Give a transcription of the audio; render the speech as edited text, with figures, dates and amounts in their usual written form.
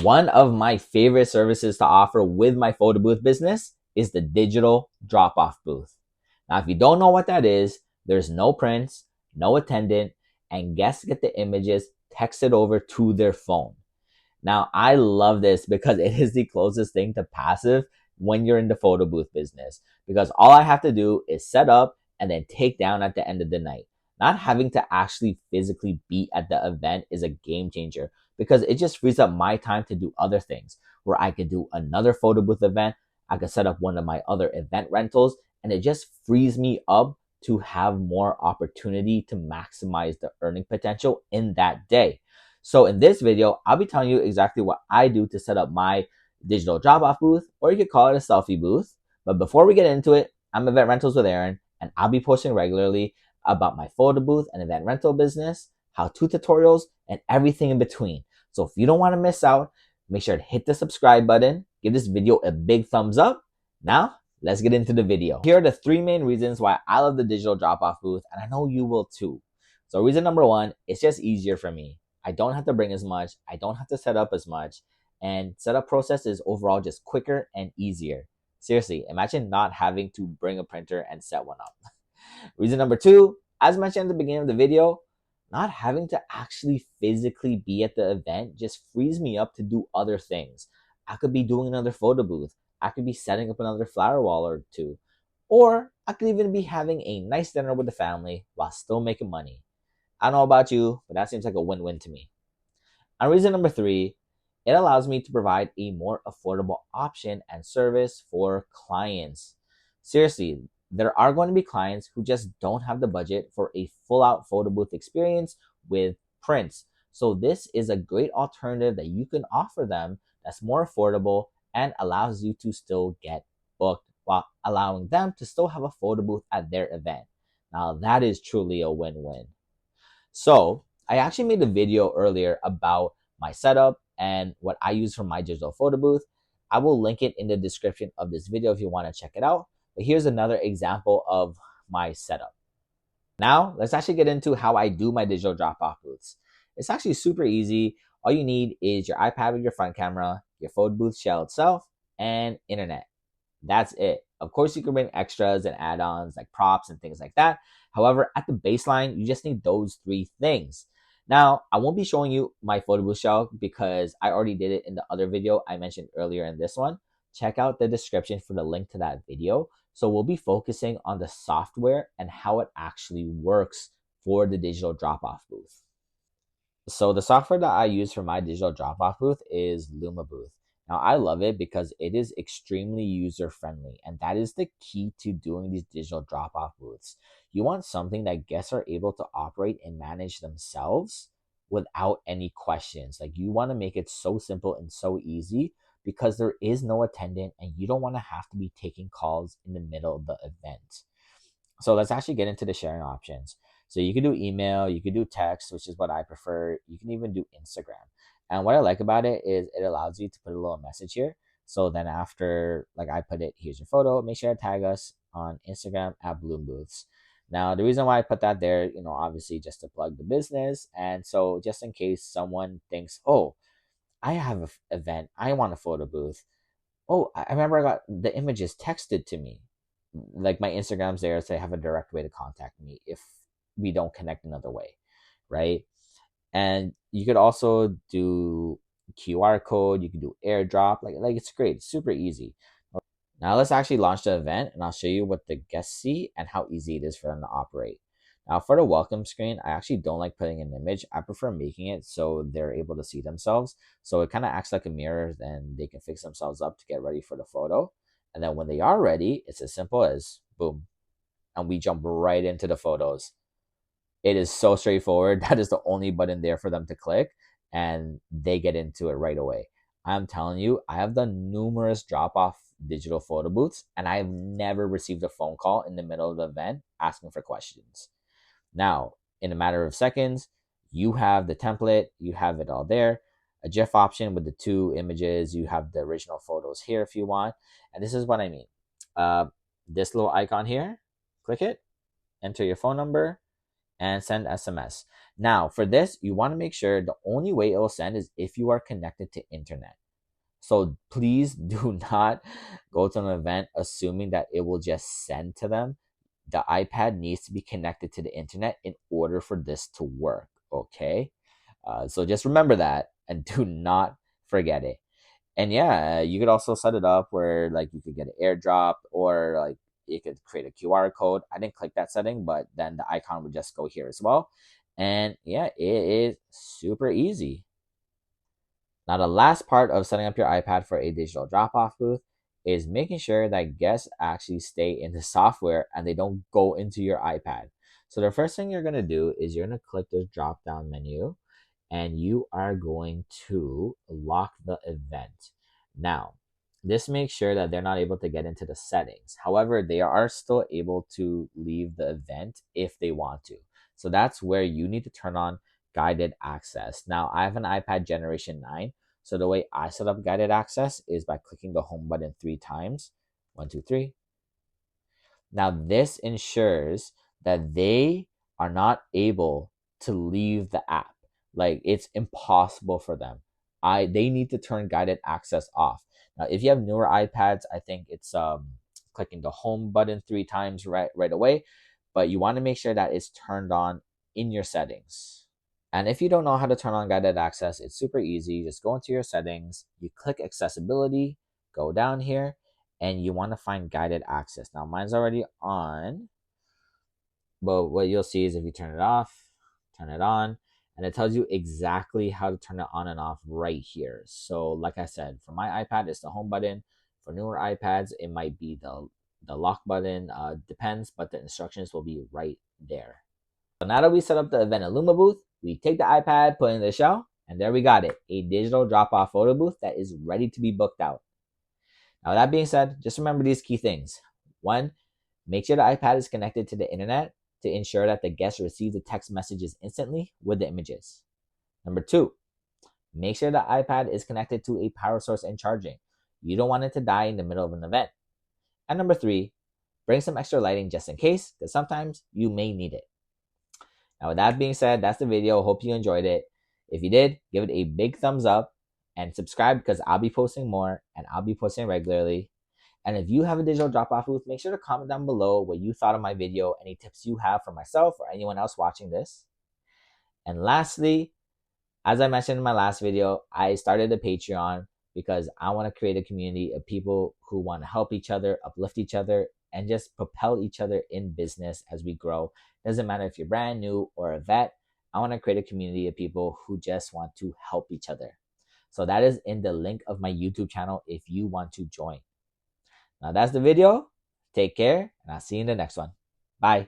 One of my favorite services to offer with my photo booth business is the digital drop-off booth. Now, if you don't know what that is, there's no prints, no attendant, and guests get the images texted over to their phone. Now, I love this because it is the closest thing to passive when you're in the photo booth business. Because all I have to do is set up and then take down at the end of the night. Not having to actually physically be at the event is a game changer because it just frees up my time to do other things where I could do another photo booth event. I could set up one of my other event rentals, and it just frees me up to have more opportunity to maximize the earning potential in that day. So in this video, I'll be telling you exactly what I do to set up my digital drop-off booth, or you could call it a selfie booth. But before we get into it, I'm Event Rentals with Aaron, and I'll be posting regularly about my photo booth and event rental business, how-to tutorials, and everything in between. So if you don't want to miss out, make sure to hit the subscribe button, give this video a big thumbs up. Now, let's get into the video. Here are the three main reasons why I love the digital drop-off booth, and I know you will too. So reason number one, it's just easier for me. I don't have to bring as much. I don't have to set up as much. And setup process is overall just quicker and easier. Seriously, imagine not having to bring a printer and set one up. Reason number two, as mentioned at the beginning of the video, not having to actually physically be at the event just frees me up to do other things. I could be doing another photo booth. I could be setting up another flower wall or two. Or I could even be having a nice dinner with the family while still making money. I don't know about you, but that seems like a win-win to me. And reason number three, it allows me to provide a more affordable option and service for clients. Seriously, there are going to be clients who just don't have the budget for a full-out photo booth experience with prints. So this is a great alternative that you can offer them that's more affordable and allows you to still get booked while allowing them to still have a photo booth at their event. Now that is truly a win-win. So I actually made a video earlier about my setup and what I use for my digital photo booth. I will link it in the description of this video if you want to check it out. But here's another example of my setup. Now, let's actually get into how I do my digital drop-off booths. It's actually super easy. All you need is your iPad with your front camera, your photo booth shell itself, and internet. That's it. Of course, you can bring extras and add-ons like props and things like that. However, at the baseline, you just need those three things. Now, I won't be showing you my photo booth shell because I already did it in the other video I mentioned earlier in this one. Check out the description for the link to that video. So we'll be focusing on the software and how it actually works for the digital drop-off booth. So the software that I use for my digital drop-off booth is Lumabooth. Now I love it because it is extremely user-friendly, and that is the key to doing these digital drop-off booths. You want something that guests are able to operate and manage themselves without any questions. Like you want to make it so simple and so easy because there is no attendant and you don't want to have to be taking calls in the middle of the event. So let's actually get into the sharing options. So you can do email, you can do text, which is what I prefer. You can even do Instagram. And what I like about it is it allows you to put a little message here. So then after, like I put it, here's your photo, make sure to tag us on Instagram at Lumabooths. Now, the reason why I put that there, obviously just to plug the business. And so just in case someone thinks, oh, I have an event, I want a photo booth. Oh, I remember I got the images texted to me. Like my Instagram's there, so I have a direct way to contact me if we don't connect another way, right? And you could also do QR code, you can do airdrop, like it's great, it's super easy. Now let's actually launch the event and I'll show you what the guests see and how easy it is for them to operate. Now for the welcome screen, I actually don't like putting an image. I prefer making it so they're able to see themselves. So it kind of acts like a mirror, then they can fix themselves up to get ready for the photo. And then when they are ready, it's as simple as boom, and we jump right into the photos. It is so straightforward. That is the only button there for them to click and they get into it right away. I'm telling you, I have done numerous drop-off digital photo booths and I've never received a phone call in the middle of the event asking for questions. Now, in a matter of seconds, you have the template, you have it all there, a GIF option with the two images, you have the original photos here if you want. And this is what I mean. This little icon here, click it, enter your phone number, and send SMS. Now, for this, you want to make sure the only way it will send is if you are connected to internet. So please do not go to an event assuming that it will just send to them. The iPad needs to be connected to the internet in order for this to work, okay? So just remember that and do not forget it. And yeah, you could also set it up where like you could get an airdrop, or like you could create a QR code. I didn't click that setting, but then the icon would just go here as well. And yeah, it is super easy. Now, the last part of setting up your iPad for a digital drop-off booth is making sure that guests actually stay in the software and they don't go into your iPad. So the first thing you're going to do is you're going to click this drop-down menu and you are going to lock the event. Now, this makes sure that they're not able to get into the settings. However, they are still able to leave the event if they want to. So that's where you need to turn on guided access. Now, I have an iPad Generation 9. So the way I set up guided access is by clicking the home button 3 times. 1, 2, 3. Now, this ensures that they are not able to leave the app. Like, it's impossible for them. They need to turn guided access off. Now, if you have newer iPads, I think it's clicking the home button 3 times right away. But you want to make sure that it's turned on in your settings. And if you don't know how to turn on guided access, it's super easy. Just go into your settings, you click accessibility, go down here, and you want to find guided access. Now, mine's already on, but what you'll see is if you turn it off, turn it on, and it tells you exactly how to turn it on and off right here. So like I said, for my iPad, it's the home button. For newer iPads, it might be the lock button, depends, but the instructions will be right there. So now that we set up the event at Lumabooth, we take the iPad, put it in the shell, and there we got it, a digital drop-off photo booth that is ready to be booked out. Now, that being said, just remember these key things. 1, make sure the iPad is connected to the internet to ensure that the guest receives the text messages instantly with the images. Number 2, make sure the iPad is connected to a power source and charging. You don't want it to die in the middle of an event. And number 3, bring some extra lighting just in case, because sometimes you may need it. Now, with that being said, that's the video. Hope you enjoyed it. If you did, give it a big thumbs up and subscribe because I'll be posting more and I'll be posting regularly. And if you have a digital drop-off booth, make sure to comment down below what you thought of my video, any tips you have for myself or anyone else watching this. And lastly, as I mentioned in my last video, I started a Patreon because I want to create a community of people who want to help each other, uplift each other, and just propel each other in business as we grow. Doesn't matter if you're brand new or a vet. I want to create a community of people who just want to help each other. So that is in the link of my YouTube channel if you want to join. Now that's the video. Take care, and I'll see you in the next one. Bye.